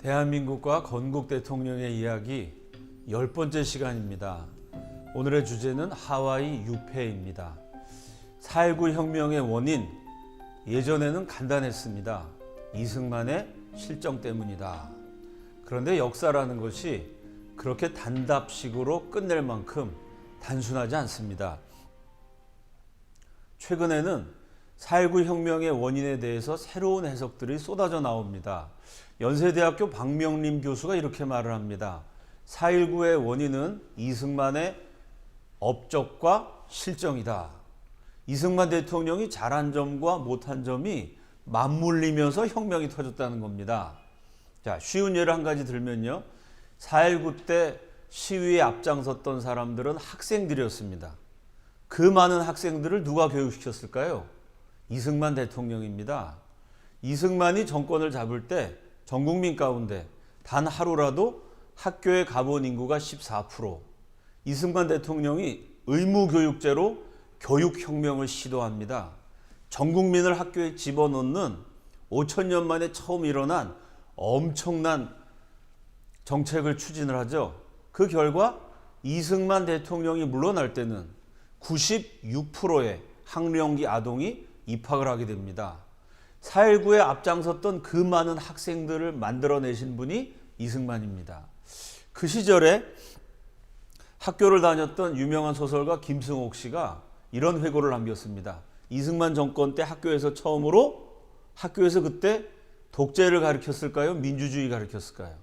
대한민국과 건국 대통령의 이야기 10번째 시간입니다. 오늘의 주제는 하와이 유폐입니다. 4.19 혁명의 원인, 예전에는 간단했습니다. 이승만의 실정 때문이다. 그런데 역사라는 것이 그렇게 단답식으로 끝낼 만큼 단순하지 않습니다. 최근에는 4.19 혁명의 원인에 대해서 새로운 해석들이 쏟아져 나옵니다. 연세대학교 박명림 교수가 이렇게 말을 합니다. 4.19의 원인은 이승만의 업적과 실정이다. 이승만 대통령이 잘한 점과 못한 점이 맞물리면서 혁명이 터졌다는 겁니다. 자, 쉬운 예를 한 가지 들면요. 4.19 때 시위에 앞장섰던 사람들은 학생들이었습니다. 그 많은 학생들을 누가 교육시켰을까요? 이승만 대통령입니다. 이승만이 정권을 잡을 때 전 국민 가운데 단 하루라도 학교에 가본 인구가 14%. 이승만 대통령이 의무교육제로 교육혁명을 시도합니다. 전 국민을 학교에 집어넣는 5,000년 만에 처음 일어난 엄청난 정책을 추진을 하죠. 그 결과 이승만 대통령이 물러날 때는 96%의 학령기 아동이 입학을 하게 됩니다. 4.19에 앞장섰던 그 많은 학생들을 만들어내신 분이 이승만입니다. 그 시절에 학교를 다녔던 유명한 소설가 김승옥 씨가 이런 회고를 남겼습니다. 이승만 정권 때 학교에서 처음으로 그때 독재를 가르쳤을까요? 민주주의 가르쳤을까요?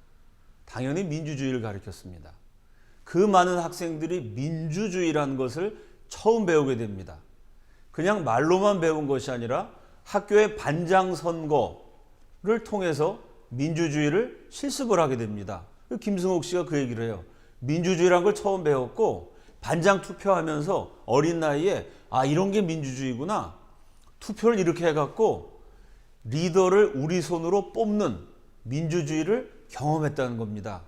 당연히 민주주의를 가르쳤습니다. 그 많은 학생들이 민주주의라는 것을 처음 배우게 됩니다. 그냥 말로만 배운 것이 아니라 학교의 반장 선거를 통해서 민주주의를 실습을 하게 됩니다. 김승옥 씨가 그 얘기를 해요. 민주주의란 걸 처음 배웠고 반장 투표하면서 어린 나이에 이런 게 민주주의구나. 투표를 이렇게 해갖고 리더를 우리 손으로 뽑는 민주주의를 경험했다는 겁니다.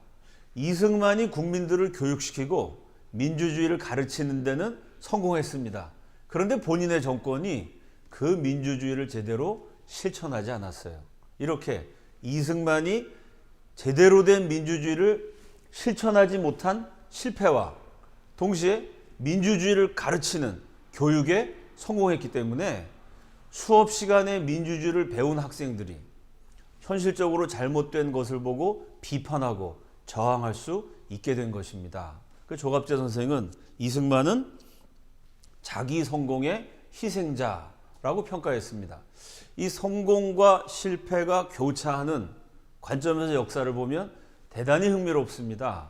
이승만이 국민들을 교육시키고 민주주의를 가르치는 데는 성공했습니다. 그런데 본인의 정권이 그 민주주의를 제대로 실천하지 않았어요. 이렇게 이승만이 제대로 된 민주주의를 실천하지 못한 실패와 동시에 민주주의를 가르치는 교육에 성공했기 때문에 수업 시간에 민주주의를 배운 학생들이 현실적으로 잘못된 것을 보고 비판하고 저항할 수 있게 된 것입니다. 그 조갑재 선생은 이승만은 자기 성공의 희생자라고 평가했습니다. 이 성공과 실패가 교차하는 관점에서 역사를 보면 대단히 흥미롭습니다.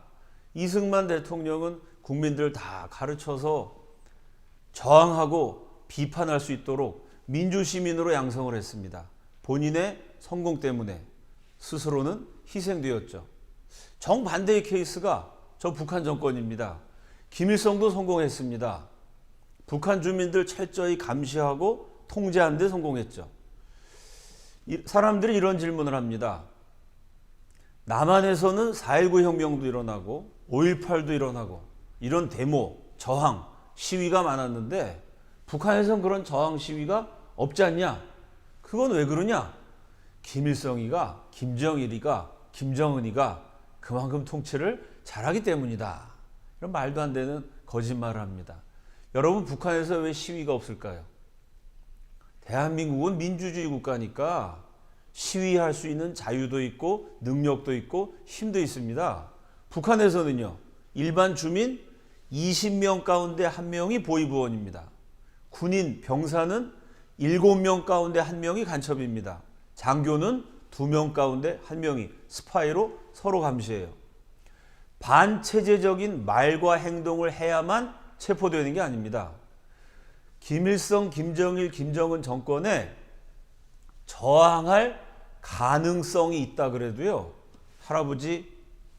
이승만 대통령은 국민들을 다 가르쳐서 저항하고 비판할 수 있도록 민주시민으로 양성을 했습니다. 본인의 성공 때문에 스스로는 희생되었죠. 정반대의 케이스가 저 북한 정권입니다. 김일성도 성공했습니다. 북한 주민들 철저히 감시하고 통제하는 데 성공했죠. 사람들이 이런 질문을 합니다. 남한에서는 4.19 혁명도 일어나고 5.18도 일어나고 이런 데모, 저항, 시위가 많았는데 북한에서는 그런 저항, 시위가 없지 않냐? 그건 왜 그러냐? 김일성이가, 김정일이가, 김정은이가 그만큼 통치를 잘하기 때문이다. 이런 말도 안 되는 거짓말을 합니다. 여러분, 북한에서 왜 시위가 없을까요? 대한민국은 민주주의 국가니까 시위할 수 있는 자유도 있고 능력도 있고 힘도 있습니다. 북한에서는요, 일반 주민 20명 가운데 1명이 보위부원입니다. 군인, 병사는 7명 가운데 1명이 간첩입니다. 장교는 2명 가운데 1명이 스파이로 서로 감시해요. 반체제적인 말과 행동을 해야만 체포되는 게 아닙니다. 김일성, 김정일, 김정은 정권에 저항할 가능성이 있다 그래도요, 할아버지,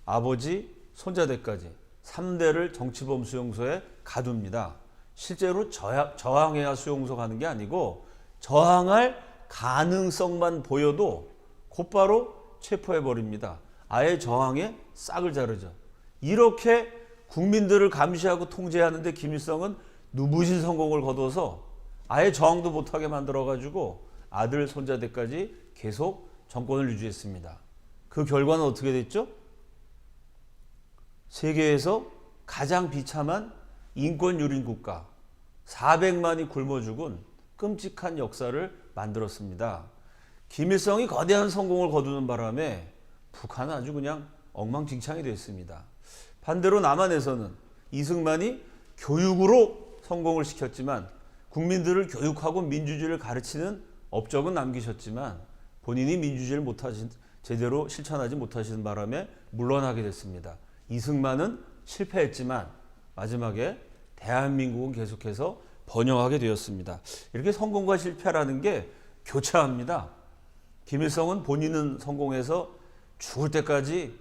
아버지, 손자대까지 3대를 정치범 수용소에 가둡니다. 실제로 저항해야 수용소 가는 게 아니고 저항할 가능성만 보여도 곧바로 체포해버립니다. 아예 저항에 싹을 자르죠. 이렇게 국민들을 감시하고 통제하는데 김일성은 누부신 성공을 거둬서 아예 저항도 못하게 만들어가지고 아들, 손자대까지 계속 정권을 유지했습니다. 그 결과는 어떻게 됐죠? 세계에서 가장 비참한 인권 유린 국가 400만이 굶어 죽은 끔찍한 역사를 만들었습니다. 김일성이 거대한 성공을 거두는 바람에 북한은 아주 그냥 엉망진창이 됐습니다. 반대로 남한에서는 이승만이 교육으로 성공을 시켰지만 국민들을 교육하고 민주주의를 가르치는 업적은 남기셨지만 본인이 민주주의를 제대로 실천하지 못하시는 바람에 물러나게 됐습니다. 이승만은 실패했지만 마지막에 대한민국은 계속해서 번영하게 되었습니다. 이렇게 성공과 실패라는 게 교차합니다. 김일성은 본인은 성공해서 죽을 때까지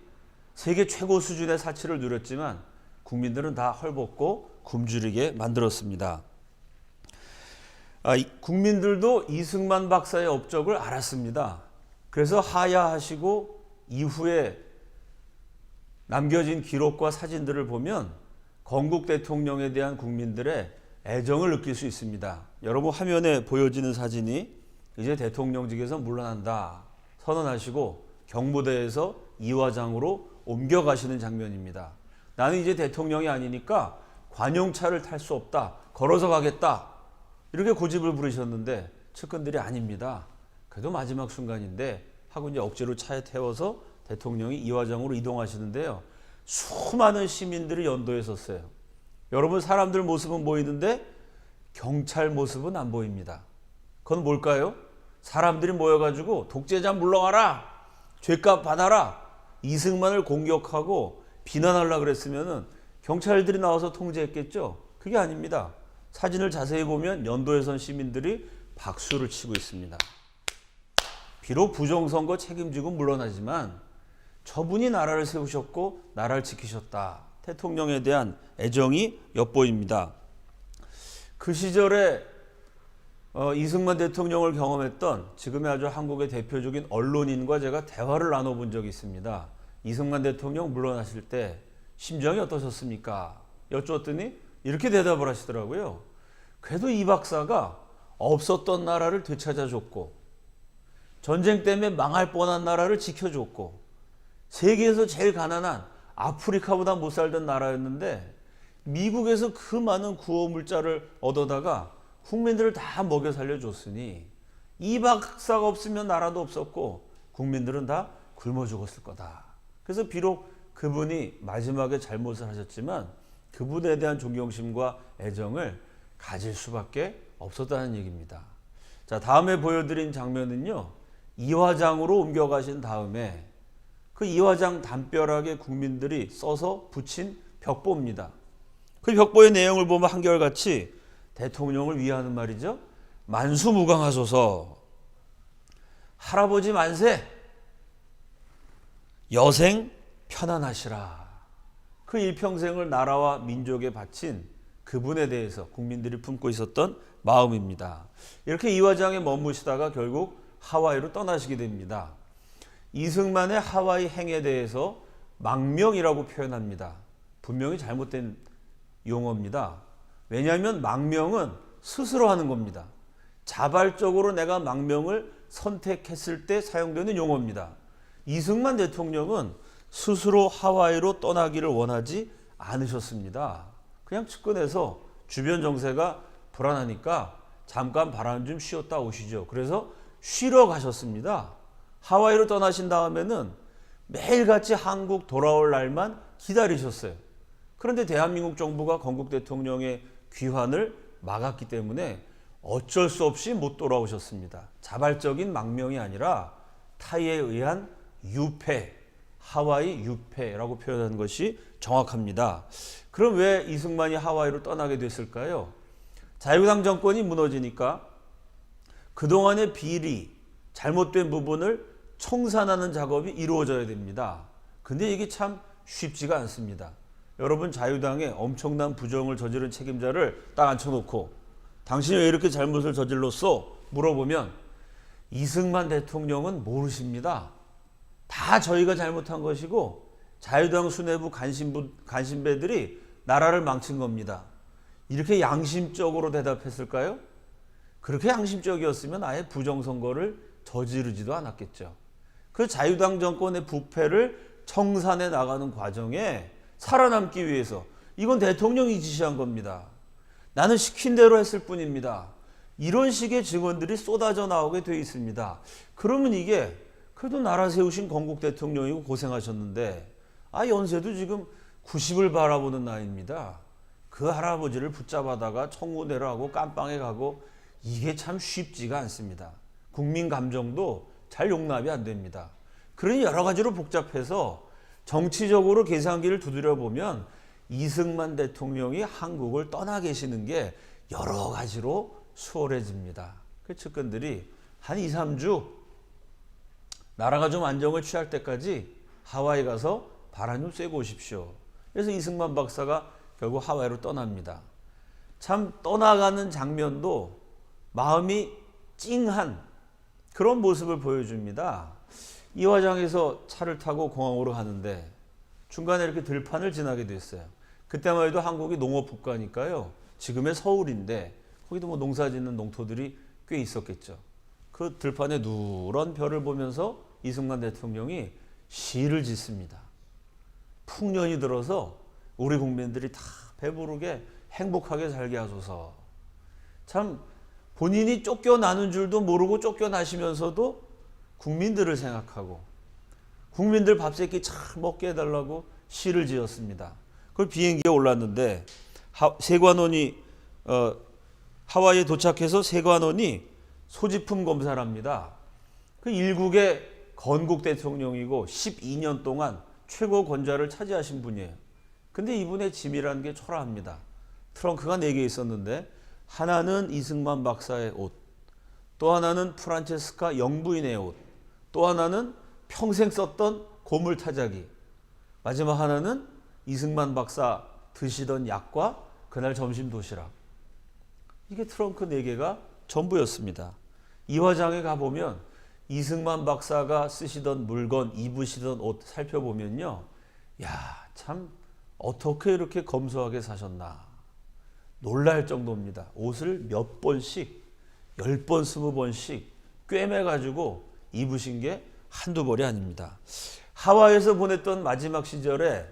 세계 최고 수준의 사치를 누렸지만 국민들은 다 헐벗고 굶주리게 만들었습니다. 국민들도 이승만 박사의 업적을 알았습니다. 그래서 하야하시고 이후에 남겨진 기록과 사진들을 보면 건국 대통령에 대한 국민들의 애정을 느낄 수 있습니다. 여러분 화면에 보여지는 사진이 이제 대통령직에서 물러난다 선언하시고 경무대에서 이화장으로 옮겨가시는 장면입니다. 나는 이제 대통령이 아니니까 관용차를 탈 수 없다. 걸어서 가겠다. 이렇게 고집을 부리셨는데 측근들이 아닙니다. 그래도 마지막 순간인데 하고 이제 억지로 차에 태워서 대통령이 이화장으로 이동하시는데요. 수많은 시민들이 연도에 섰어요. 여러분 사람들 모습은 보이는데 경찰 모습은 안 보입니다. 그건 뭘까요? 사람들이 모여가지고 독재자 물러가라, 죄값 받아라, 이승만을 공격하고 비난하려고 그랬으면은 경찰들이 나와서 통제했겠죠. 그게 아닙니다. 사진을 자세히 보면 연도에 선 시민들이 박수를 치고 있습니다. 비록 부정선거 책임지고 물러나지만 저분이 나라를 세우셨고 나라를 지키셨다. 대통령에 대한 애정이 엿보입니다. 그 시절에 이승만 대통령을 경험했던 지금의 아주 한국의 대표적인 언론인과 제가 대화를 나눠본 적이 있습니다. 이승만 대통령 물러나실 때 심정이 어떠셨습니까? 여쭈었더니 이렇게 대답을 하시더라고요. 그래도 이 박사가 없었던 나라를 되찾아줬고 전쟁 때문에 망할 뻔한 나라를 지켜줬고 세계에서 제일 가난한 아프리카보다 못 살던 나라였는데 미국에서 그 많은 구호물자를 얻어다가 국민들을 다 먹여 살려줬으니 이 박사가 없으면 나라도 없었고 국민들은 다 굶어 죽었을 거다. 그래서 비록 그분이 마지막에 잘못을 하셨지만 그분에 대한 존경심과 애정을 가질 수밖에 없었다는 얘기입니다. 자, 다음에 보여드린 장면은요. 이화장으로 옮겨가신 다음에 그 이화장 담벼락에 국민들이 써서 붙인 벽보입니다. 그 벽보의 내용을 보면 한결같이 대통령을 위하는 말이죠. 만수무강하소서, 할아버지 만세, 여생 편안하시라. 그 일평생을 나라와 민족에 바친 그분에 대해서 국민들이 품고 있었던 마음입니다. 이렇게 이화장에 머무시다가 결국 하와이로 떠나시게 됩니다. 이승만의 하와이 행에 대해서 망명이라고 표현합니다. 분명히 잘못된 용어입니다. 왜냐하면 망명은 스스로 하는 겁니다. 자발적으로 내가 망명을 선택했을 때 사용되는 용어입니다. 이승만 대통령은 스스로 하와이로 떠나기를 원하지 않으셨습니다. 그냥 측근해서 주변 정세가 불안하니까 잠깐 바람 좀 쉬었다 오시죠. 그래서 쉬러 가셨습니다. 하와이로 떠나신 다음에는 매일같이 한국 돌아올 날만 기다리셨어요. 그런데 대한민국 정부가 건국 대통령의 귀환을 막았기 때문에 어쩔 수 없이 못 돌아오셨습니다. 자발적인 망명이 아니라 타의에 의한 유폐, 하와이 유폐라고 표현하는 것이 정확합니다. 그럼 왜 이승만이 하와이로 떠나게 됐을까요? 자유당 정권이 무너지니까 그동안의 비리, 잘못된 부분을 청산하는 작업이 이루어져야 됩니다. 근데 이게 참 쉽지가 않습니다. 여러분 자유당에 엄청난 부정을 저지른 책임자를 딱 앉혀놓고 당신이 왜 이렇게 잘못을 저질렀어? 물어보면 이승만 대통령은 모르십니다. 다 저희가 잘못한 것이고 자유당 수뇌부 간신배들이 나라를 망친 겁니다. 이렇게 양심적으로 대답했을까요? 그렇게 양심적이었으면 아예 부정선거를 저지르지도 않았겠죠. 그 자유당 정권의 부패를 청산해 나가는 과정에 살아남기 위해서 이건 대통령이 지시한 겁니다. 나는 시킨 대로 했을 뿐입니다. 이런 식의 증언들이 쏟아져 나오게 돼 있습니다. 그러면 이게 그래도 나라 세우신 건국 대통령이고 고생하셨는데 연세도 지금 90을 바라보는 나이입니다. 그 할아버지를 붙잡아다가 청문회를 하고 깜빵에 가고 이게 참 쉽지가 않습니다. 국민 감정도 잘 용납이 안 됩니다. 그러니 여러 가지로 복잡해서 정치적으로 계산기를 두드려 보면 이승만 대통령이 한국을 떠나 계시는 게 여러 가지로 수월해집니다. 그 측근들이 한 2, 3주 나라가 좀 안정을 취할 때까지 하와이 가서 바람 좀 쐬고 오십시오. 그래서 이승만 박사가 결국 하와이로 떠납니다. 참 떠나가는 장면도 마음이 찡한 그런 모습을 보여줍니다. 이화장에서 차를 타고 공항으로 가는데 중간에 이렇게 들판을 지나게 됐어요. 그때만 해도 한국이 농업 국가니까요. 지금의 서울인데 거기도 뭐 농사 짓는 농토들이 꽤 있었겠죠. 그 들판에 누런 별을 보면서 이승만 대통령이 시를 짓습니다. 풍년이 들어서 우리 국민들이 다 배부르게 행복하게 살게 하소서. 참 본인이 쫓겨나는 줄도 모르고 쫓겨나시면서도 국민들을 생각하고 국민들 밥 세끼 참 먹게 해달라고 시를 지었습니다. 그걸 비행기에 올랐는데 세관원이 하와이에 도착해서 세관원이 소지품 검사를 합니다. 그 일국의 건국 대통령이고 12년 동안 최고 권좌를 차지하신 분이에요. 근데 이분의 짐이라는 게 초라합니다. 트렁크가 4개 있었는데 하나는 이승만 박사의 옷, 또 하나는 프란체스카 영부인의 옷, 또 하나는 평생 썼던 고물타자기, 마지막 하나는 이승만 박사 드시던 약과 그날 점심 도시락. 이게 트렁크 4개가 전부였습니다. 이화장에 가보면 이승만 박사가 쓰시던 물건, 입으시던 옷 살펴보면요. 야, 참 어떻게 이렇게 검소하게 사셨나. 놀랄 정도입니다. 옷을 몇 번씩, 10번, 20번씩 꿰매가지고 입으신 게 한두 벌이 아닙니다. 하와이에서 보냈던 마지막 시절에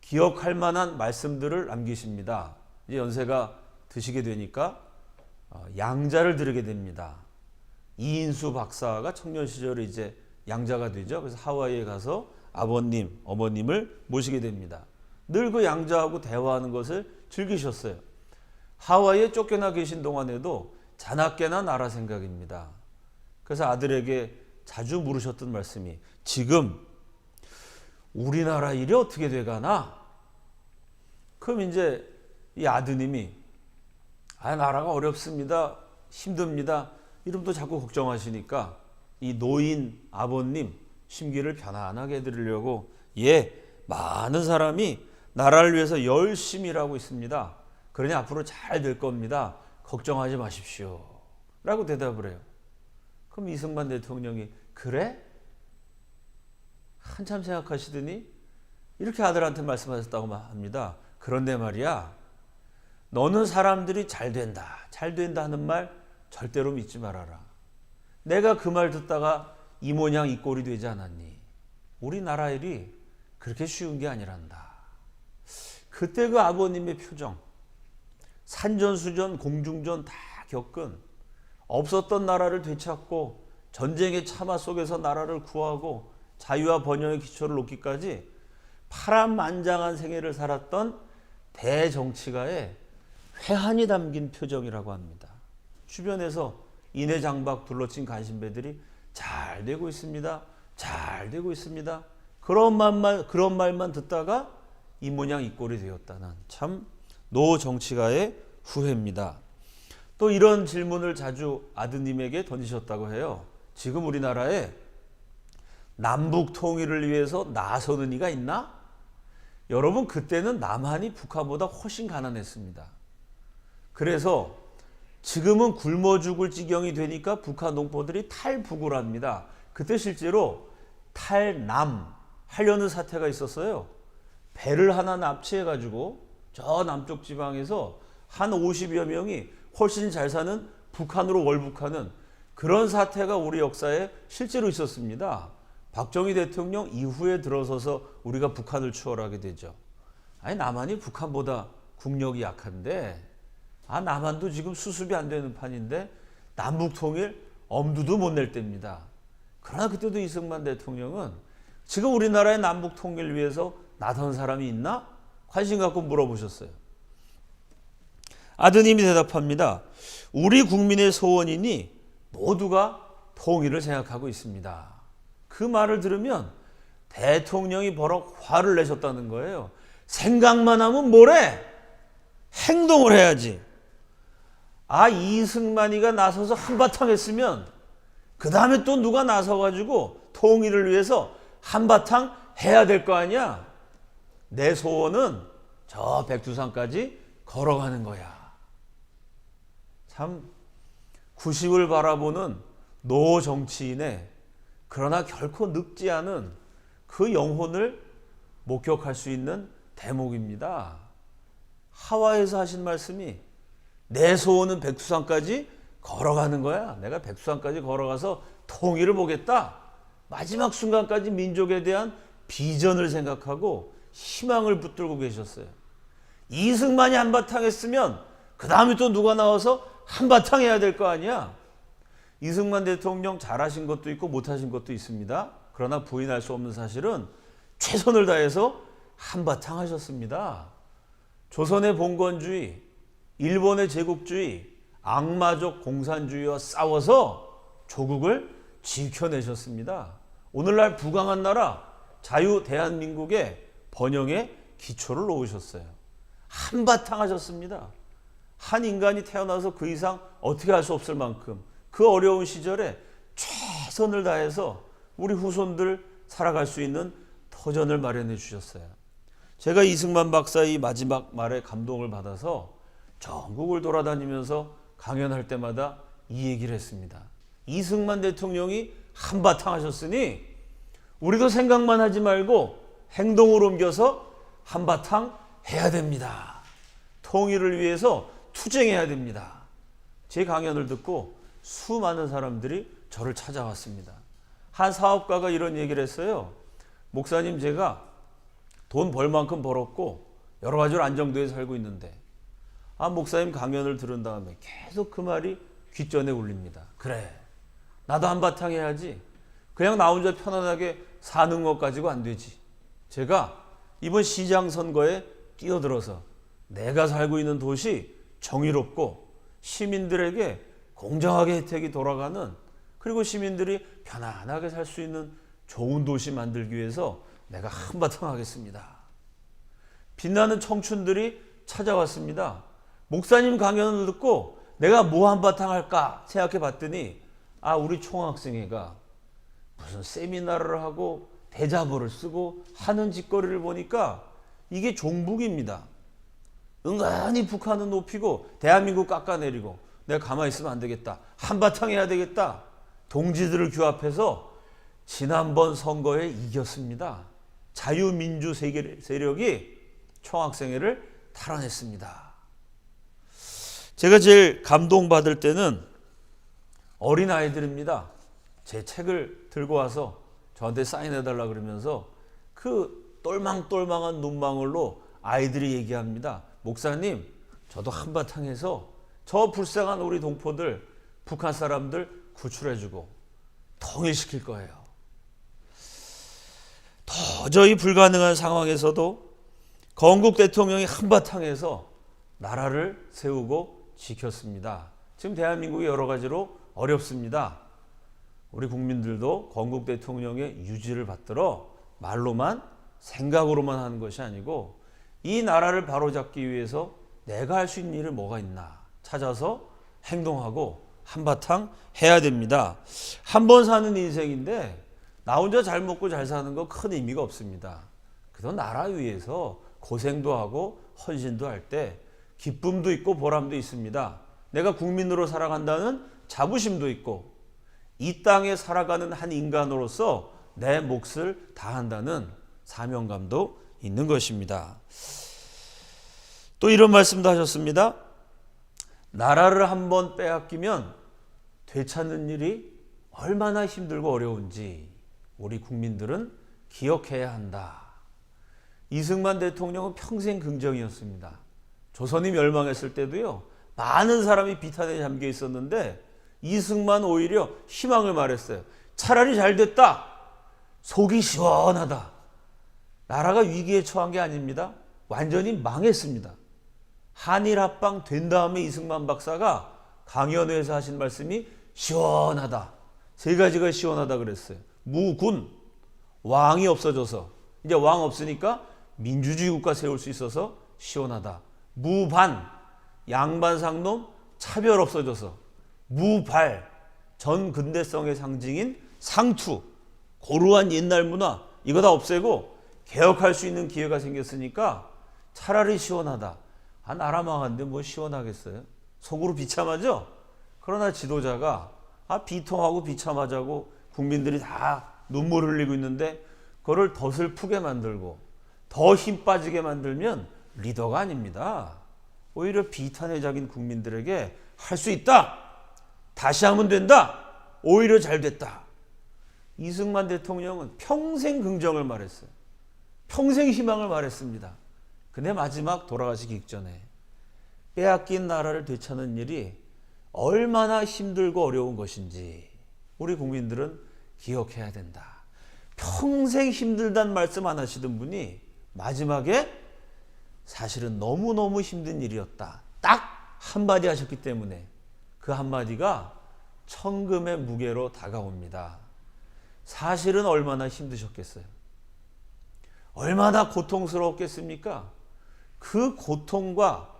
기억할 만한 말씀들을 남기십니다. 이제 연세가 드시게 되니까 양자를 드리게 됩니다. 이인수 박사가 청년 시절에 이제 양자가 되죠. 그래서 하와이에 가서 아버님, 어머님을 모시게 됩니다. 늘 그 양자하고 대화하는 것을 즐기셨어요. 하와이에 쫓겨나 계신 동안에도 자나깨나 나라 생각입니다. 그래서 아들에게 자주 물으셨던 말씀이 지금 우리나라 일이 어떻게 돼가나? 그럼 이제 이 아드님이 나라가 어렵습니다. 힘듭니다. 이러면또 자꾸 걱정하시니까 이 노인 아버님 심기를 편안하게 해드리려고 많은 사람이 나라를 위해서 열심히 일하고 있습니다. 그러니 앞으로 잘 될 겁니다. 걱정하지 마십시오. 라고 대답을 해요. 그럼 이승만 대통령이 그래? 한참 생각하시더니 이렇게 아들한테 말씀하셨다고 합니다. 그런데 말이야, 너는 사람들이 잘 된다 하는 말 절대로 믿지 말아라. 내가 그 말 듣다가 이 모양 이 꼴이 되지 않았니? 우리나라 일이 그렇게 쉬운 게 아니란다. 그때 그 아버님의 표정, 산전수전 공중전 다 겪은 없었던 나라를 되찾고 전쟁의 참화 속에서 나라를 구하고 자유와 번영의 기초를 놓기까지 파란만장한 생애를 살았던 대정치가의 회한이 담긴 표정이라고 합니다. 주변에서 인해장박 둘러친 간신배들이 잘 되고 있습니다. 잘 되고 있습니다. 그런 말만 듣다가 이 모양 이 꼴이 되었다는 참 노 정치가의 후회입니다. 또 이런 질문을 자주 아드님에게 던지셨다고 해요. 지금 우리나라에 남북 통일을 위해서 나서는 이가 있나? 여러분, 그때는 남한이 북한보다 훨씬 가난했습니다. 그래서 지금은 굶어 죽을 지경이 되니까 북한 농포들이 탈북을 합니다. 그때 실제로 탈남 하려는 사태가 있었어요. 배를 하나 납치해가지고 저 남쪽 지방에서 한 50여 명이 훨씬 잘 사는 북한으로 월북하는 그런 사태가 우리 역사에 실제로 있었습니다. 박정희 대통령 이후에 들어서서 우리가 북한을 추월하게 되죠. 아니 남한이 북한보다 국력이 약한데 남한도 지금 수습이 안 되는 판인데 남북 통일 엄두도 못 낼 때입니다. 그러나 그때도 이승만 대통령은 지금 우리나라의 남북 통일을 위해서 나선 사람이 있나? 관심 갖고 물어보셨어요. 아드님이 대답합니다. 우리 국민의 소원이니 모두가 통일을 생각하고 있습니다. 그 말을 들으면 대통령이 버럭 화를 내셨다는 거예요. 생각만 하면 뭐래? 행동을 해야지. 이승만이가 나서서 한바탕 했으면 그 다음에 또 누가 나서가지고 통일을 위해서 한바탕 해야 될 거 아니야. 내 소원은 저 백두산까지 걸어가는 거야. 참 90을 바라보는 노 정치인의 그러나 결코 늙지 않은 그 영혼을 목격할 수 있는 대목입니다. 하와이에서 하신 말씀이 내 소원은 백두산까지 걸어가는 거야. 내가 백두산까지 걸어가서 통일을 보겠다. 마지막 순간까지 민족에 대한 비전을 생각하고 희망을 붙들고 계셨어요. 이승만이 한바탕 했으면 그 다음에 또 누가 나와서 한바탕 해야 될 거 아니야. 이승만 대통령 잘하신 것도 있고 못하신 것도 있습니다. 그러나 부인할 수 없는 사실은 최선을 다해서 한바탕 하셨습니다. 조선의 봉건주의, 일본의 제국주의, 악마적 공산주의와 싸워서 조국을 지켜내셨습니다. 오늘날 부강한 나라 자유 대한민국의 번영의 기초를 놓으셨어요. 한바탕 하셨습니다. 한 인간이 태어나서 그 이상 어떻게 할 수 없을 만큼 그 어려운 시절에 최선을 다해서 우리 후손들 살아갈 수 있는 터전을 마련해 주셨어요. 제가 이승만 박사의 마지막 말에 감동을 받아서 전국을 돌아다니면서 강연할 때마다 이 얘기를 했습니다. 이승만 대통령이 한바탕 하셨으니 우리도 생각만 하지 말고 행동으로 옮겨서 한바탕 해야 됩니다. 통일을 위해서 투쟁해야 됩니다. 제 강연을 듣고 수많은 사람들이 저를 찾아왔습니다. 한 사업가가 이런 얘기를 했어요. 목사님, 제가 돈 벌 만큼 벌었고 여러 가지로 안정되어 살고 있는데 목사님 강연을 들은 다음에 계속 그 말이 귓전에 울립니다. 그래, 나도 한바탕 해야지. 그냥 나 혼자 편안하게 사는 것 가지고 안 되지. 제가 이번 시장 선거에 뛰어들어서 내가 살고 있는 도시 정의롭고 시민들에게 공정하게 혜택이 돌아가는, 그리고 시민들이 편안하게 살 수 있는 좋은 도시 만들기 위해서 내가 한바탕 하겠습니다. 빛나는 청춘들이 찾아왔습니다. 목사님 강연을 듣고 내가 뭐 한바탕 할까 생각해 봤더니 우리 총학생회가 무슨 세미나를 하고 대자보를 쓰고 하는 짓거리를 보니까 이게 종북입니다. 은근히 북한은 높이고 대한민국 깎아내리고 내가 가만히 있으면 안 되겠다. 한바탕 해야 되겠다. 동지들을 규합해서 지난번 선거에 이겼습니다. 자유민주 세력이 총학생회를 탈환했습니다. 제가 제일 감동받을 때는 어린아이들입니다. 제 책을 들고 와서 저한테 사인해달라 그러면서 그 똘망똘망한 눈망울로 아이들이 얘기합니다. 목사님, 저도 한바탕 해서 저 불쌍한 우리 동포들, 북한 사람들 구출해주고 통일시킬 거예요. 도저히 불가능한 상황에서도 건국 대통령이 한바탕 해서 나라를 세우고 지켰습니다. 지금 대한민국이 여러 가지로 어렵습니다. 우리 국민들도 건국 대통령의 유지를 받들어 말로만 생각으로만 하는 것이 아니고 이 나라를 바로잡기 위해서 내가 할 수 있는 일이 뭐가 있나 찾아서 행동하고 한바탕 해야 됩니다. 한 번 사는 인생인데 나 혼자 잘 먹고 잘 사는 거 큰 의미가 없습니다. 그래도 나라 위해서 고생도 하고 헌신도 할 때 기쁨도 있고 보람도 있습니다. 내가 국민으로 살아간다는 자부심도 있고 이 땅에 살아가는 한 인간으로서 내 몫을 다한다는 사명감도 있는 것입니다. 또 이런 말씀도 하셨습니다. 나라를 한번 빼앗기면 되찾는 일이 얼마나 힘들고 어려운지 우리 국민들은 기억해야 한다. 이승만 대통령은 평생 긍정이었습니다. 조선이 멸망했을 때도요, 많은 사람이 비탄에 잠겨 있었는데 이승만 오히려 희망을 말했어요. 차라리 잘 됐다. 속이 시원하다. 나라가 위기에 처한 게 아닙니다. 완전히 망했습니다. 한일 합방 된 다음에 이승만 박사가 강연회에서 하신 말씀이 시원하다. 세 가지가 시원하다 그랬어요. 무군, 왕이 없어져서 이제 왕 없으니까 민주주의 국가 세울 수 있어서 시원하다. 무반, 양반상놈 차별 없어져서. 무발, 전 근대성의 상징인 상투, 고루한 옛날 문화 이거 다 없애고 개혁할 수 있는 기회가 생겼으니까 차라리 시원하다. 나라 망한데 뭐 시원하겠어요? 속으로 비참하죠? 그러나 지도자가 비통하고 비참하자고 국민들이 다 눈물 흘리고 있는데 그거를 더 슬프게 만들고 더 힘 빠지게 만들면 리더가 아닙니다. 오히려 비탄에 잠긴 국민들에게 할 수 있다. 다시 하면 된다. 오히려 잘 됐다. 이승만 대통령은 평생 긍정을 말했어요. 평생 희망을 말했습니다. 근데 마지막 돌아가시기 직전에 빼앗긴 나라를 되찾는 일이 얼마나 힘들고 어려운 것인지 우리 국민들은 기억해야 된다. 평생 힘들단 말씀 안 하시던 분이 마지막에 사실은 너무너무 힘든 일이었다. 딱 한마디 하셨기 때문에 그 한마디가 천금의 무게로 다가옵니다. 사실은 얼마나 힘드셨겠어요? 얼마나 고통스러웠겠습니까? 그 고통과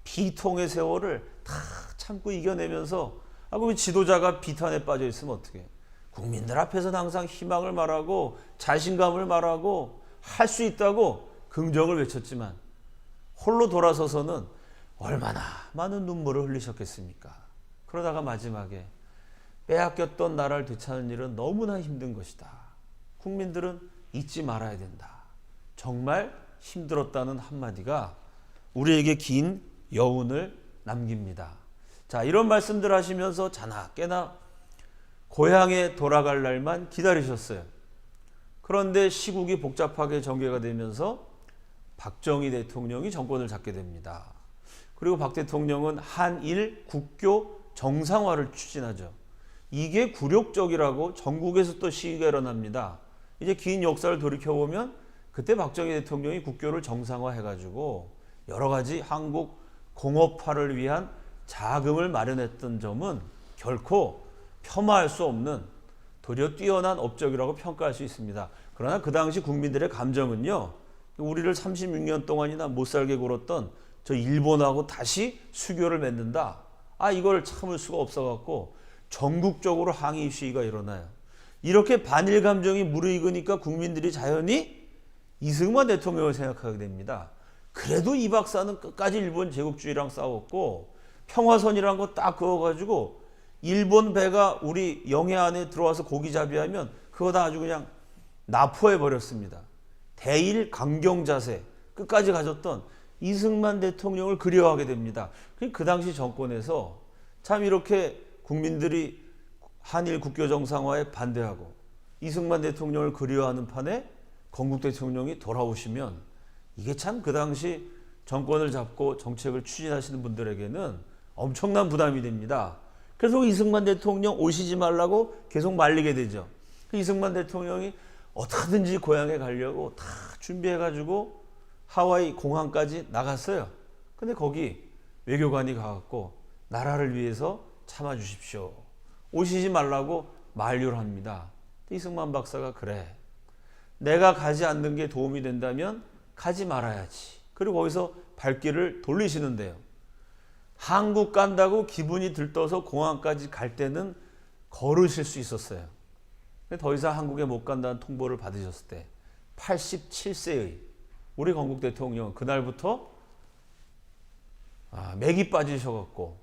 비통의 세월을 다 참고 이겨내면서 그럼 지도자가 비탄에 빠져 있으면 어떻게 해요? 국민들 앞에서는 항상 희망을 말하고 자신감을 말하고 할 수 있다고 긍정을 외쳤지만 홀로 돌아서서는 얼마나 많은 눈물을 흘리셨겠습니까? 그러다가 마지막에 빼앗겼던 나라를 되찾는 일은 너무나 힘든 것이다. 국민들은 잊지 말아야 된다. 정말 힘들었다는 한마디가 우리에게 긴 여운을 남깁니다. 자, 이런 말씀들 하시면서 자나 깨나 고향에 돌아갈 날만 기다리셨어요. 그런데 시국이 복잡하게 전개가 되면서 박정희 대통령이 정권을 잡게 됩니다. 그리고 박 대통령은 한일 국교 정상화를 추진하죠. 이게 굴욕적이라고 전국에서 또 시위가 일어납니다. 이제 긴 역사를 돌이켜보면 그때 박정희 대통령이 국교를 정상화해가지고 여러 가지 한국 공업화를 위한 자금을 마련했던 점은 결코 폄하할 수 없는 도리어 뛰어난 업적이라고 평가할 수 있습니다. 그러나 그 당시 국민들의 감정은요, 우리를 36년 동안이나 못 살게 굴었던 저 일본하고 다시 수교를 맺는다. 이걸 참을 수가 없어갖고 전국적으로 항의 시위가 일어나요. 이렇게 반일 감정이 무르익으니까 국민들이 자연히 이승만 대통령을 생각하게 됩니다. 그래도 이 박사는 끝까지 일본 제국주의랑 싸웠고 평화선이란 거 딱 그어가지고 일본 배가 우리 영해 안에 들어와서 고기잡이하면 그거 다 아주 그냥 납포해버렸습니다. 대일 강경 자세 끝까지 가졌던 이승만 대통령을 그리워하게 됩니다. 그 당시 정권에서 참 이렇게 국민들이 한일 국교 정상화에 반대하고 이승만 대통령을 그리워하는 판에 건국 대통령이 돌아오시면 이게 참 그 당시 정권을 잡고 정책을 추진하시는 분들에게는 엄청난 부담이 됩니다. 그래서 이승만 대통령 오시지 말라고 계속 말리게 되죠. 이승만 대통령이 어떻게든지 고향에 가려고 다 준비해가지고 하와이 공항까지 나갔어요. 근데 거기 외교관이 가갖고 나라를 위해서 참아주십시오. 오시지 말라고 만류를 합니다. 이승만 박사가 그래. 내가 가지 않는 게 도움이 된다면 가지 말아야지. 그리고 거기서 발길을 돌리시는데요. 한국 간다고 기분이 들떠서 공항까지 갈 때는 걸으실 수 있었어요. 근데 더 이상 한국에 못 간다는 통보를 받으셨을 때 87세의 우리 건국 대통령은 그날부터 맥이 빠지셔갖고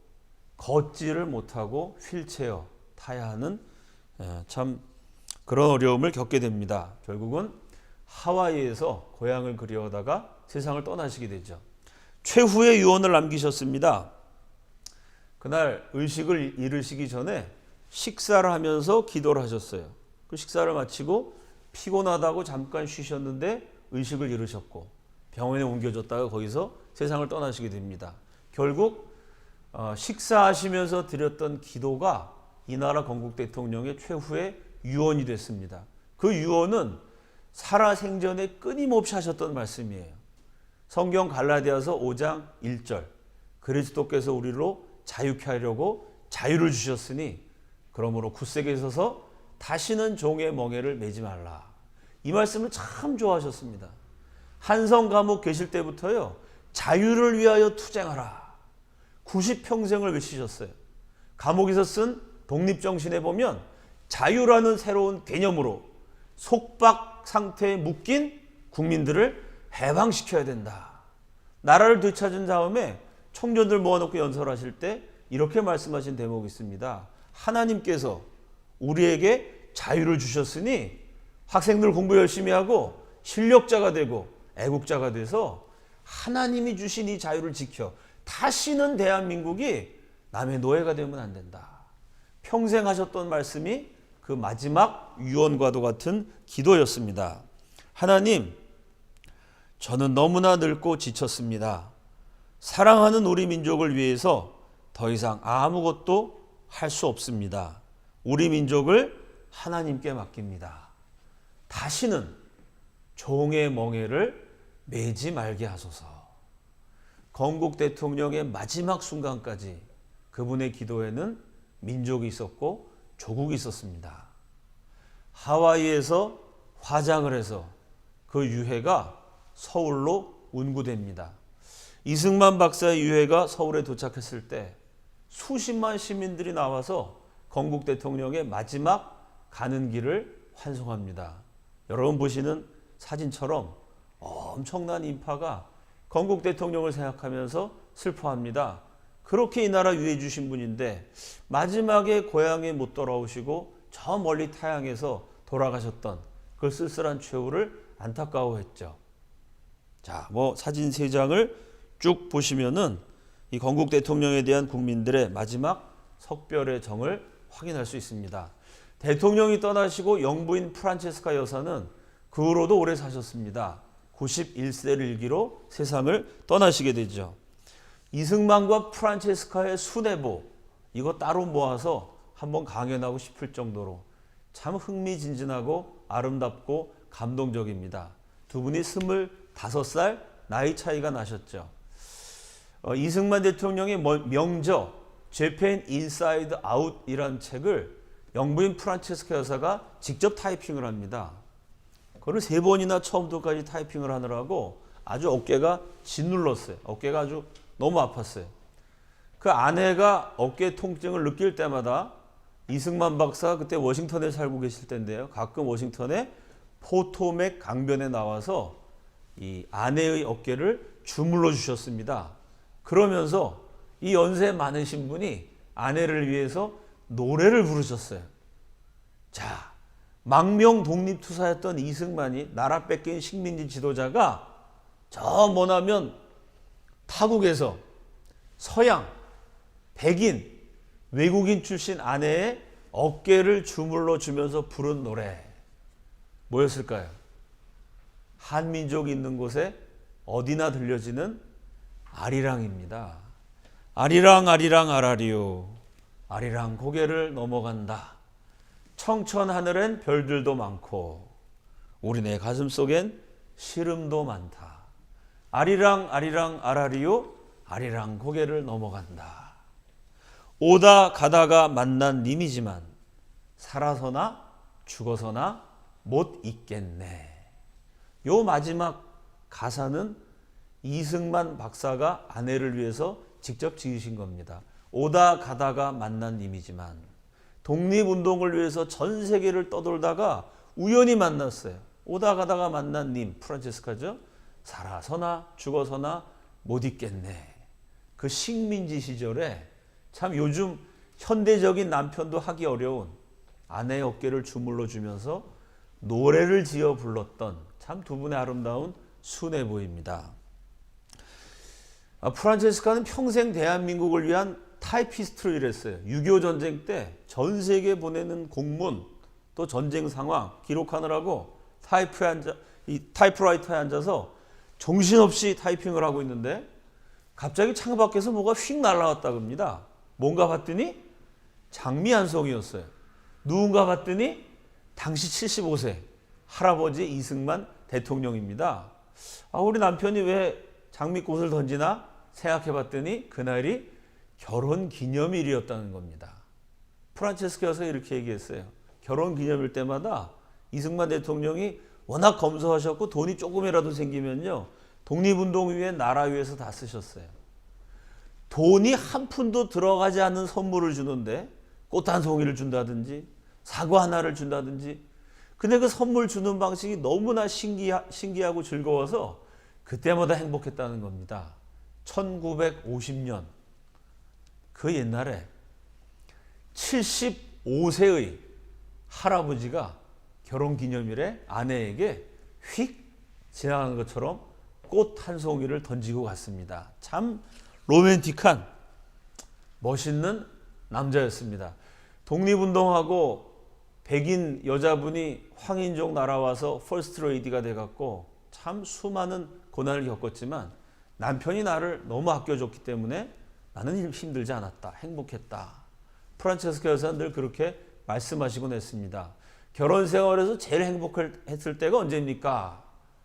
걷지를 못하고 휠체어 타야 하는 참 그런 어려움을 겪게 됩니다. 결국은 하와이에서 고향을 그리워하다가 세상을 떠나시게 되죠. 최후의 유언을 남기셨습니다. 그날 의식을 이르시기 전에 식사를 하면서 기도를 하셨어요. 그 식사를 마치고 피곤하다고 잠깐 쉬셨는데 의식을 잃으셨고 병원에 옮겨졌다가 거기서 세상을 떠나시게 됩니다. 결국 식사하시면서 드렸던 기도가 이 나라 건국 대통령의 최후의 유언이 됐습니다. 그 유언은 살아생전에 끊임없이 하셨던 말씀이에요. 성경 갈라디아서 5장 1절 그리스도께서 우리로 자유케 하려고 자유를 주셨으니 그러므로 굳세게 서서 다시는 종의 멍에를 매지 말라. 이 말씀을 참 좋아하셨습니다. 한성 감옥 계실 때부터요. 자유를 위하여 투쟁하라. 90평생을 외치셨어요. 감옥에서 쓴 독립정신에 보면 자유라는 새로운 개념으로 속박 상태에 묶인 국민들을 해방시켜야 된다. 나라를 되찾은 다음에 청년들 모아놓고 연설하실 때 이렇게 말씀하신 대목이 있습니다. 하나님께서 우리에게 자유를 주셨으니 학생들 공부 열심히 하고 실력자가 되고 애국자가 돼서 하나님이 주신 이 자유를 지켜 다시는 대한민국이 남의 노예가 되면 안 된다. 평생 하셨던 말씀이 그 마지막 유언과도 같은 기도였습니다. 하나님, 저는 너무나 늙고 지쳤습니다. 사랑하는 우리 민족을 위해서 더 이상 아무것도 할 수 없습니다. 우리 민족을 하나님께 맡깁니다. 다시는 종의 멍에를 매지 말게 하소서. 건국 대통령의 마지막 순간까지 그분의 기도에는 민족이 있었고 조국이 있었습니다. 하와이에서 화장을 해서 그 유해가 서울로 운구됩니다. 이승만 박사의 유해가 서울에 도착했을 때 수십만 시민들이 나와서 건국 대통령의 마지막 가는 길을 환송합니다. 여러분 보시는 사진처럼 엄청난 인파가 건국 대통령을 생각하면서 슬퍼합니다. 그렇게 이 나라 위해 주신 분인데 마지막에 고향에 못 돌아오시고 저 멀리 타향에서 돌아가셨던 그 쓸쓸한 최후를 안타까워했죠. 자, 사진 3장을 쭉 보시면은 이 건국 대통령에 대한 국민들의 마지막 석별의 정을 확인할 수 있습니다. 대통령이 떠나시고 영부인 프란체스카 여사는 그 후로도 오래 사셨습니다. 91세를 일기로 세상을 떠나시게 되죠. 이승만과 프란체스카의 수뇌보 이거 따로 모아서 한번 강연하고 싶을 정도로 참 흥미진진하고 아름답고 감동적입니다. 두 분이 25살 나이 차이가 나셨죠. 이승만 대통령의 명저 재팬 인사이드 아웃이라는 책을 영부인 프란체스카 여사가 직접 타이핑을 합니다. 그걸 3번이나 처음부터까지 타이핑을 하느라고 아주 어깨가 짓눌렀어요. 어깨가 아주 너무 아팠어요. 그 아내가 어깨 통증을 느낄 때마다 이승만 박사가 그때 워싱턴에 살고 계실 때인데요. 가끔 워싱턴에 포토맥 강변에 나와서 이 아내의 어깨를 주물러 주셨습니다. 그러면서 이 연세 많으신 분이 아내를 위해서 노래를 부르셨어요. 자, 망명 독립투사였던 이승만이 나라 뺏긴 식민지 지도자가 저 머나면 타국에서 서양, 백인, 외국인 출신 아내의 어깨를 주물러 주면서 부른 노래 뭐였을까요? 한민족이 있는 곳에 어디나 들려지는 아리랑입니다. 아리랑 아리랑 아라리요. 아리랑 고개를 넘어간다. 청천 하늘엔 별들도 많고 우리네 가슴 속엔 시름도 많다. 아리랑 아리랑 아라리요. 아리랑 고개를 넘어간다. 오다 가다가 만난 님이지만 살아서나 죽어서나 못 잊겠네. 요 마지막 가사는 이승만 박사가 아내를 위해서 직접 지으신 겁니다. 오다 가다가 만난 님이지만 독립운동을 위해서 전 세계를 떠돌다가 우연히 만났어요. 오다 가다가 만난 님, 프란체스카죠. 살아서나 죽어서나 못 잊겠네. 그 식민지 시절에 참 요즘 현대적인 남편도 하기 어려운 아내의 어깨를 주물러 주면서 노래를 지어 불렀던 참 두 분의 아름다운 수뇌보입니다. 프란체스카는 평생 대한민국을 위한 타이피스트로 일했어요. 6.25 전쟁 때 전 세계 보내는 공문 또 전쟁 상황 기록하느라고 타이프라이터에 앉아서 정신없이 타이핑을 하고 있는데 갑자기 창밖에서 뭐가 휙 날아왔다고 합니다. 뭔가 봤더니 장미 한 송이였어요. 누군가 봤더니 당시 75세 할아버지 이승만 대통령입니다. 우리 남편이 왜 장미꽃을 던지나 생각해 봤더니 그날이 결혼 기념일이었다는 겁니다. 프란체스카 여사가 이렇게 얘기했어요. 결혼 기념일 때마다 이승만 대통령이 워낙 검소하셨고 돈이 조금이라도 생기면요, 독립운동 위에 나라 위해서 다 쓰셨어요. 돈이 한 푼도 들어가지 않는 선물을 주는데 꽃 한 송이를 준다든지 사과 하나를 준다든지, 근데 그 선물 주는 방식이 너무나 신기하고 즐거워서 그때마다 행복했다는 겁니다. 1950년 그 옛날에 75세의 할아버지가 결혼기념일에 아내에게 휙 지나가는 것처럼 꽃 한 송이를 던지고 갔습니다. 참 로맨틱한 멋있는 남자였습니다. 독립운동하고 백인 여자분이 황인종 날아와서 퍼스트 레이디가 돼갖고 참 수많은 고난을 겪었지만 남편이 나를 너무 아껴줬기 때문에 나는 힘들지 않았다. 행복했다. 프란체스카 여사는 늘 그렇게 말씀하시곤 했습니다. 결혼 생활에서 제일 행복했을 때가 언제입니까?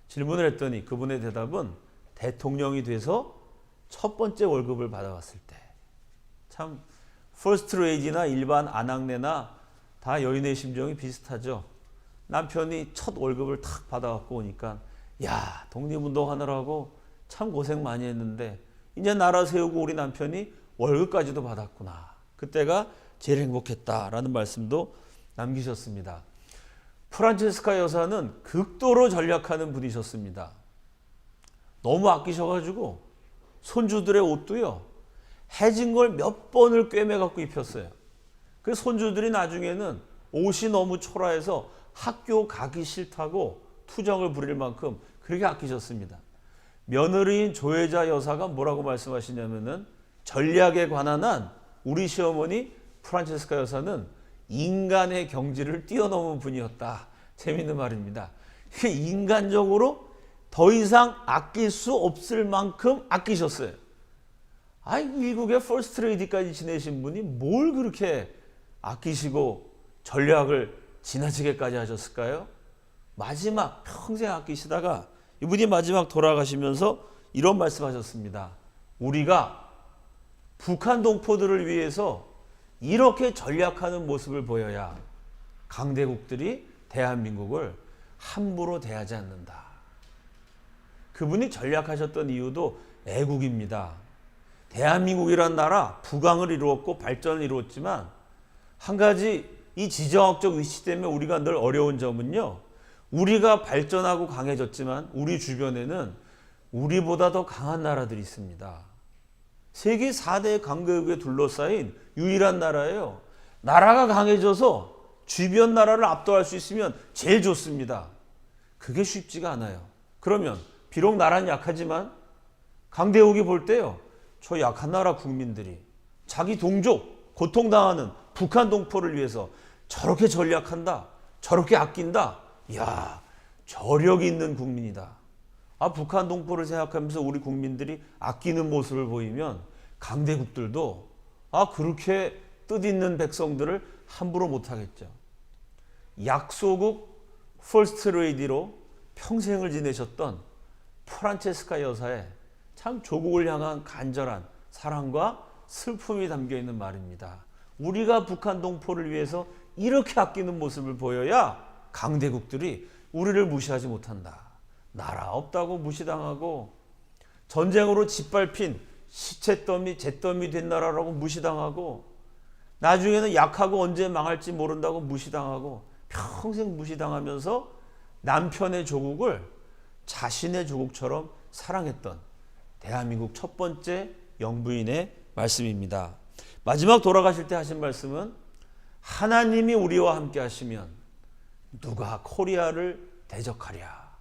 질문을 했더니 그분의 대답은 대통령이 돼서 첫 번째 월급을 받아왔을 때. 참 퍼스트 레이디나 일반 아낙네나 다 여인의 심정이 비슷하죠. 남편이 첫 월급을 탁 받아갖고 오니까 야, 독립운동 하느라고 참 고생 많이 했는데 이제 나라 세우고 우리 남편이 월급까지도 받았구나. 그때가 제일 행복했다라는 말씀도 남기셨습니다. 프란체스카 여사는 극도로 전략하는 분이셨습니다. 너무 아끼셔가지고 손주들의 옷도요, 해진 걸 몇 번을 꿰매갖고 입혔어요. 그 손주들이 나중에는 옷이 너무 초라해서 학교 가기 싫다고 투정을 부릴 만큼 그렇게 아끼셨습니다. 며느리인 조혜자 여사가 뭐라고 말씀하시냐면은 전략에 관한 한 우리 시어머니 프란체스카 여사는 인간의 경지를 뛰어넘은 분이었다. 재밌는 말입니다. 인간적으로 더 이상 아낄 수 없을 만큼 아끼셨어요. 미국의 퍼스트 레이디까지 지내신 분이 뭘 그렇게 아끼시고 전략을 지나치게까지 하셨을까요? 마지막 평생 아끼시다가 이분이 마지막 돌아가시면서 이런 말씀하셨습니다. 우리가 북한 동포들을 위해서 이렇게 전략하는 모습을 보여야 강대국들이 대한민국을 함부로 대하지 않는다. 그분이 전략하셨던 이유도 애국입니다. 대한민국이란 나라 부강을 이루었고 발전을 이루었지만 한 가지 이 지정학적 위치 때문에 우리가 늘 어려운 점은요, 우리가 발전하고 강해졌지만 우리 주변에는 우리보다 더 강한 나라들이 있습니다. 세계 4대 강대국에 둘러싸인 유일한 나라예요. 나라가 강해져서 주변 나라를 압도할 수 있으면 제일 좋습니다. 그게 쉽지가 않아요. 그러면 비록 나라는 약하지만 강대국이 볼 때요, 저 약한 나라 국민들이 자기 동족 고통당하는 북한 동포를 위해서 저렇게 전략한다, 저렇게 아낀다, 이야, 저력이 있는 국민이다. 북한 동포를 생각하면서 우리 국민들이 아끼는 모습을 보이면 강대국들도 그렇게 뜻있는 백성들을 함부로 못하겠죠. 약소국 퍼스트 레이디로 평생을 지내셨던 프란체스카 여사의 참 조국을 향한 간절한 사랑과 슬픔이 담겨있는 말입니다. 우리가 북한 동포를 위해서 이렇게 아끼는 모습을 보여야 강대국들이 우리를 무시하지 못한다. 나라 없다고 무시당하고 전쟁으로 짓밟힌 시체더미 잿더미 된 나라라고 무시당하고 나중에는 약하고 언제 망할지 모른다고 무시당하고 평생 무시당하면서 남편의 조국을 자신의 조국처럼 사랑했던 대한민국 첫 번째 영부인의 말씀입니다. 마지막 돌아가실 때 하신 말씀은 하나님이 우리와 함께 하시면 누가 코리아를 대적하랴.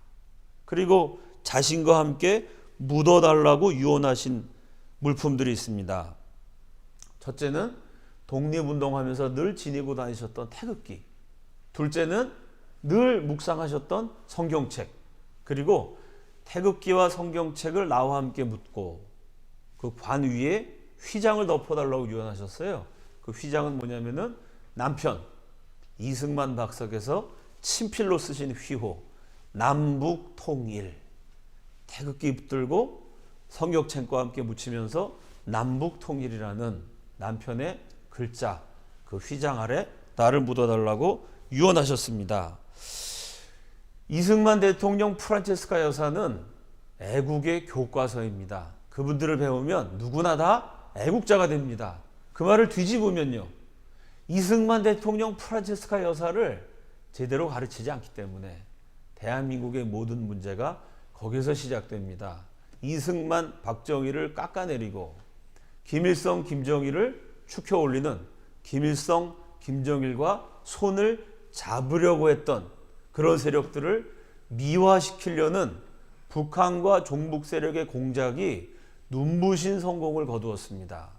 그리고 자신과 함께 묻어달라고 유언하신 물품들이 있습니다. 첫째는 독립운동하면서 늘 지니고 다니셨던 태극기, 둘째는 늘 묵상하셨던 성경책, 그리고 태극기와 성경책을 나와 함께 묻고 그 관 위에 휘장을 덮어달라고 유언하셨어요. 그 휘장은 뭐냐면은 남편 이승만 박사께서 친필로 쓰신 휘호 남북 통일, 태극기 붙들고 성경책과 함께 묻히면서 남북 통일이라는 남편의 글자, 그 휘장 아래 나를 묻어달라고 유언하셨습니다. 이승만 대통령, 프란체스카 여사는 애국의 교과서입니다. 그분들을 배우면 누구나 다 애국자가 됩니다. 그 말을 뒤집으면요, 이승만 대통령, 프란체스카 여사를 제대로 가르치지 않기 때문에 대한민국의 모든 문제가 거기서 시작됩니다. 이승만, 박정희를 깎아내리고 김일성, 김정일을 축혀 올리는 김일성, 김정일과 손을 잡으려고 했던 그런 세력들을 미화시키려는 북한과 종북 세력의 공작이 눈부신 성공을 거두었습니다.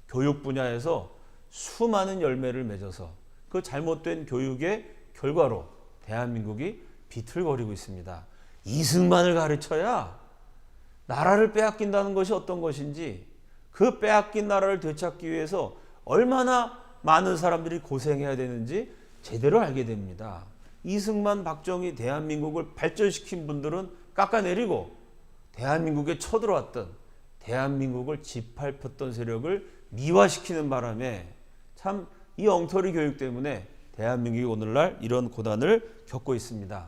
교육 분야에서 수많은 열매를 맺어서 그 잘못된 교육의 결과로 대한민국이 비틀거리고 있습니다. 이승만을 가르쳐야 나라를 빼앗긴다는 것이 어떤 것인지, 그 빼앗긴 나라를 되찾기 위해서 얼마나 많은 사람들이 고생해야 되는지 제대로 알게 됩니다. 이승만, 박정희, 대한민국을 발전시킨 분들은 깎아내리고 대한민국에 쳐들어왔던, 대한민국을 짓밟혔던 세력을 미화시키는 바람에 참 이 엉터리 교육 때문에 대한민국이 오늘날 이런 고난을 겪고 있습니다.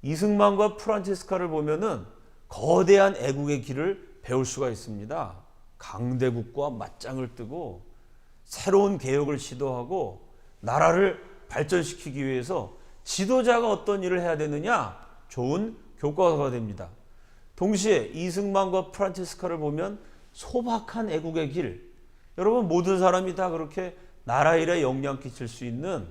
이승만과 프란체스카를 보면은 거대한 애국의 길을 배울 수가 있습니다. 강대국과 맞짱을 뜨고 새로운 개혁을 시도하고 나라를 발전시키기 위해서 지도자가 어떤 일을 해야 되느냐, 좋은 교과서가 됩니다. 동시에 이승만과 프란체스카를 보면 소박한 애국의 길, 여러분 모든 사람이 다 그렇게 나라 일에 영향 끼칠 수 있는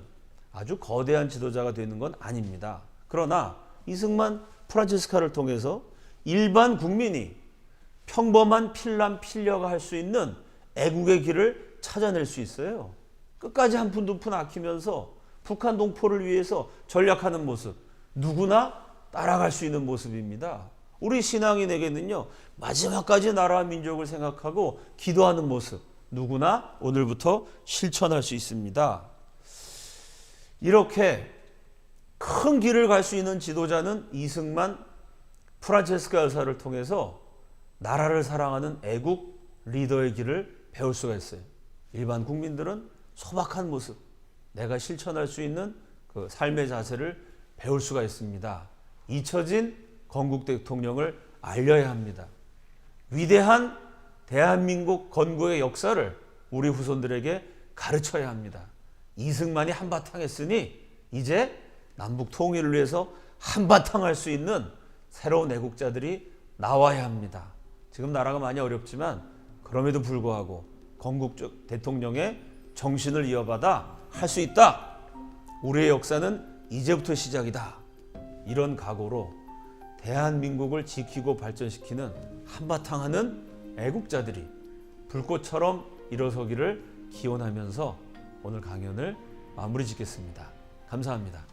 아주 거대한 지도자가 되는 건 아닙니다. 그러나 이승만, 프란체스카를 통해서 일반 국민이 평범한 필남 필녀가 할 수 있는 애국의 길을 찾아낼 수 있어요. 끝까지 한 푼 두 푼 아끼면서 북한 동포를 위해서 전략하는 모습, 누구나 따라갈 수 있는 모습입니다. 우리 신앙인에게는요, 마지막까지 나라와 민족을 생각하고 기도하는 모습, 누구나 오늘부터 실천할 수 있습니다. 이렇게 큰 길을 갈 수 있는 지도자는 이승만, 프란체스카 여사를 통해서 나라를 사랑하는 애국 리더의 길을 배울 수가 있어요. 일반 국민들은 소박한 모습, 내가 실천할 수 있는 그 삶의 자세를 배울 수가 있습니다. 잊혀진 건국 대통령을 알려야 합니다. 위대한 대한민국 건국의 역사를 우리 후손들에게 가르쳐야 합니다. 이승만이 한바탕 했으니 이제 남북 통일을 위해서 한바탕 할 수 있는 새로운 애국자들이 나와야 합니다. 지금 나라가 많이 어렵지만 그럼에도 불구하고 건국 대통령의 정신을 이어받아 할 수 있다. 우리의 역사는 이제부터 시작이다. 이런 각오로 대한민국을 지키고 발전시키는 한바탕 하는 애국자들이 불꽃처럼 일어서기를 기원하면서 오늘 강연을 마무리 짓겠습니다. 감사합니다.